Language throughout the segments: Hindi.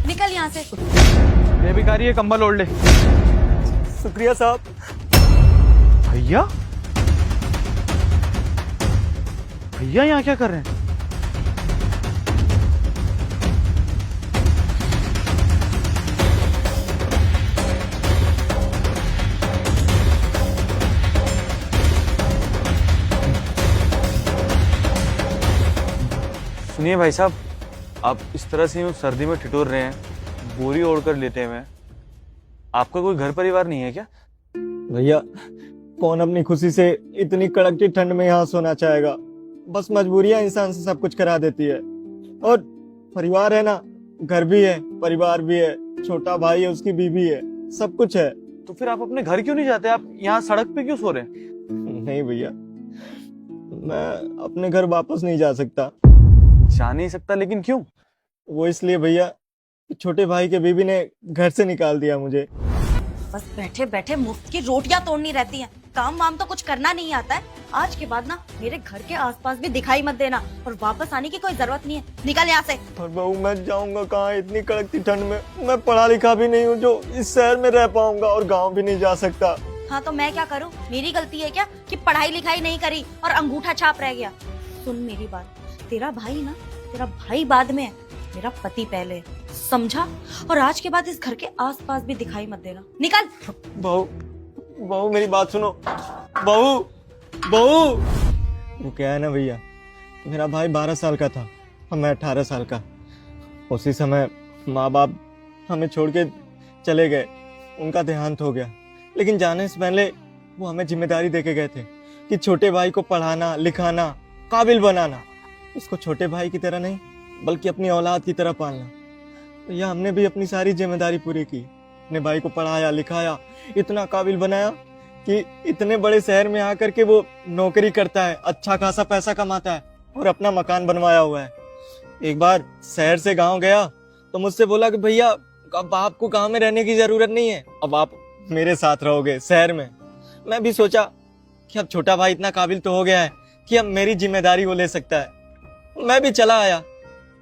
निकल यहाँ से। ये भिखारी ये कंबल ओढ़ ले। शुक्रिया साहब। भैया भैया यहाँ क्या कर रहे हैं? सुनिए भाई साहब, आप इस तरह से यूं सर्दी में ठिठुर रहे हैं, बोरी ओढ़कर लेटे हुए हैं। आपका कोई घर परिवार नहीं है क्या? भैया कौन अपनी खुशी से इतनी कड़कती ठंड में यहाँ सोना चाहेगा। बस मजबूरियां इंसान से सब कुछ करा देती है। और परिवार है ना, घर भी है, परिवार भी है, छोटा भाई है, उसकी बीवी है, सब कुछ है। तो फिर आप अपने घर क्यों नहीं जाते? आप यहाँ सड़क पे क्यों सो रहे हैं? नहीं भैया, मैं अपने घर वापस नहीं जा सकता। जा नहीं सकता, लेकिन क्यों? वो इसलिए भैया, छोटे भाई के बीवी ने घर से निकाल दिया मुझे। बस बैठे बैठे मुफ्त की रोटियां तोड़नी रहती हैं। काम वाम तो कुछ करना नहीं आता है। आज के बाद ना मेरे घर के आसपास भी दिखाई मत देना, और वापस आने की कोई जरूरत नहीं है। निकल यहाँ से। और बहू मैं जाऊंगा कहाँ इतनी कड़कती ठंड में? मैं पढ़ा लिखा भी नहीं हूँ जो इस शहर में रह पाऊंगा, और गाँव भी नहीं जा सकता। हाँ तो मैं क्या करूँ? मेरी गलती है क्या कि पढ़ाई लिखाई नहीं करी और अंगूठा छाप रह गया? सुन मेरी बात, तेरा भाई ना, तेरा भाई बाद में है, मेरा पति पहले है, समझा? और आज के बाद इस घर के आसपास भी दिखाई मत देना। निकल। बहू बहू मेरी बात सुनो। बहू बहू वो क्या है ना भैया, मेरा भाई 12 साल का था और मैं 18 साल का। उसी समय माँ बाप हमें छोड़ के चले गए, उनका देहांत हो गया। लेकिन जाने से पहले वो हमें जिम्मेदारी देके गए थे कि छोटे भाई को पढ़ाना लिखाना, काबिल बनाना। इसको छोटे भाई की तरह नहीं बल्कि अपनी औलाद की तरह पालना। भैया हमने भी अपनी सारी जिम्मेदारी पूरी की, अपने भाई को पढ़ाया लिखाया, इतना काबिल बनाया कि इतने बड़े शहर में आकर के वो नौकरी करता है, अच्छा खासा पैसा कमाता है और अपना मकान बनवाया हुआ है। एक बार शहर से गांव गया तो मुझसे बोला कि भैया अब आपको गांव में रहने की जरूरत नहीं है, अब आप मेरे साथ रहोगे शहर में। मैं भी सोचा कि अब छोटा भाई इतना काबिल तो हो गया है कि अब मेरी जिम्मेदारी वो ले सकता है। मैं भी चला आया।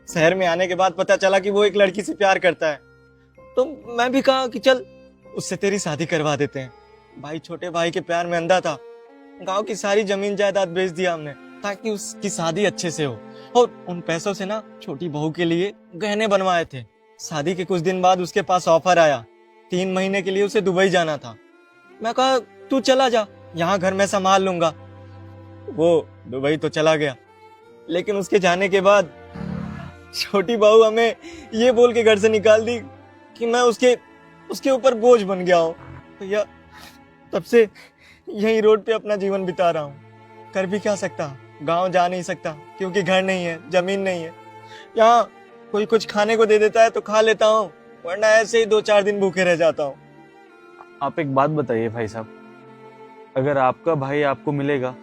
शहर में आने के बाद पता चला कि वो एक लड़की से प्यार करता है, तो मैं भी कहा कि चल उससे तेरी शादी करवा देते हैं। भाई छोटे भाई के प्यार में अंधा था, गांव की सारी जमीन जायदाद बेच दिया हमने ताकि उसकी शादी अच्छे से हो। और उन पैसों से ना छोटी बहू के लिए गहने बनवाए थे। शादी के कुछ दिन बाद उसके पास ऑफर आया, 3 महीने के लिए उसे दुबई जाना था। मैं कहा तू चला जा, यहाँ घर में संभाल लूंगा। वो दुबई तो चला गया, लेकिन उसके जाने के बाद छोटी बहू हमें ये बोल के घर से निकाल दी कि मैं उसके ऊपर बोझ बन गया हूँ। भैया तब से यही रोड पे अपना जीवन बिता रहा हूँ। कर भी क्या सकता, गांव जा नहीं सकता क्योंकि घर नहीं है, जमीन नहीं है। यहाँ कोई कुछ खाने को दे देता है तो खा लेता हूँ, वरना ऐसे ही 2-4 दिन भूखे रह जाता हूँ। आप एक बात बताइए भाई साहब, अगर आपका भाई आपको मिलेगा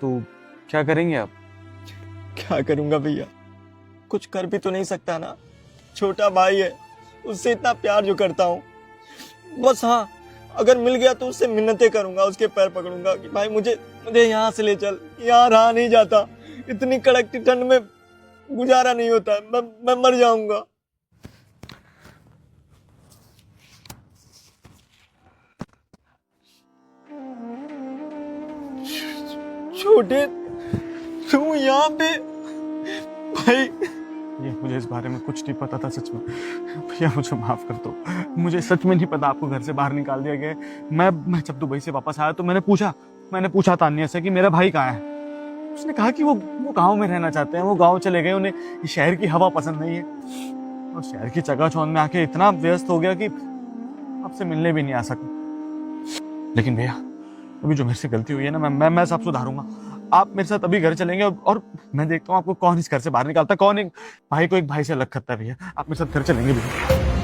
तो क्या करेंगे आप? क्या करूंगा भैया, कुछ कर भी तो नहीं सकता ना। छोटा भाई है, उससे इतना प्यार जो करता हूँ। बस हाँ, अगर मिल गया तो उससे मिन्नतें करूंगा, उसके पैर पकड़ूंगा कि भाई मुझे यहाँ से ले चल, यहाँ रहा नहीं जाता, इतनी कड़कती ठंड में गुजारा नहीं होता, मैं मर जाऊंगा। छोटे तू यहाँ पे? भाई ये मुझे इस बारे में कुछ नहीं पता था सच में। भैया मुझे माफ कर दो, मुझे सच में नहीं पता आपको घर से बाहर निकाल दिया गया है। मैं जब दुबई से वापस आया तो मैंने पूछा तान्या से कि मेरा भाई कहाँ है। उसने कहा कि वो गांव में रहना चाहते हैं, वो गांव चले गए, उन्हें शहर की हवा पसंद नहीं है। और शहर की चकाचौंध में आके इतना व्यस्त हो गया कि आपसे मिलने भी नहीं आ सका। लेकिन भैया अभी जो मेरे से गलती हुई है ना, मैं सब सुधारूंगा। आप मेरे साथ अभी घर चलेंगे और मैं देखता हूँ आपको कौन इस घर से बाहर निकालता है, कौन एक भाई को एक भाई से अलग करता है। भैया आप मेरे साथ घर चलेंगे भैया।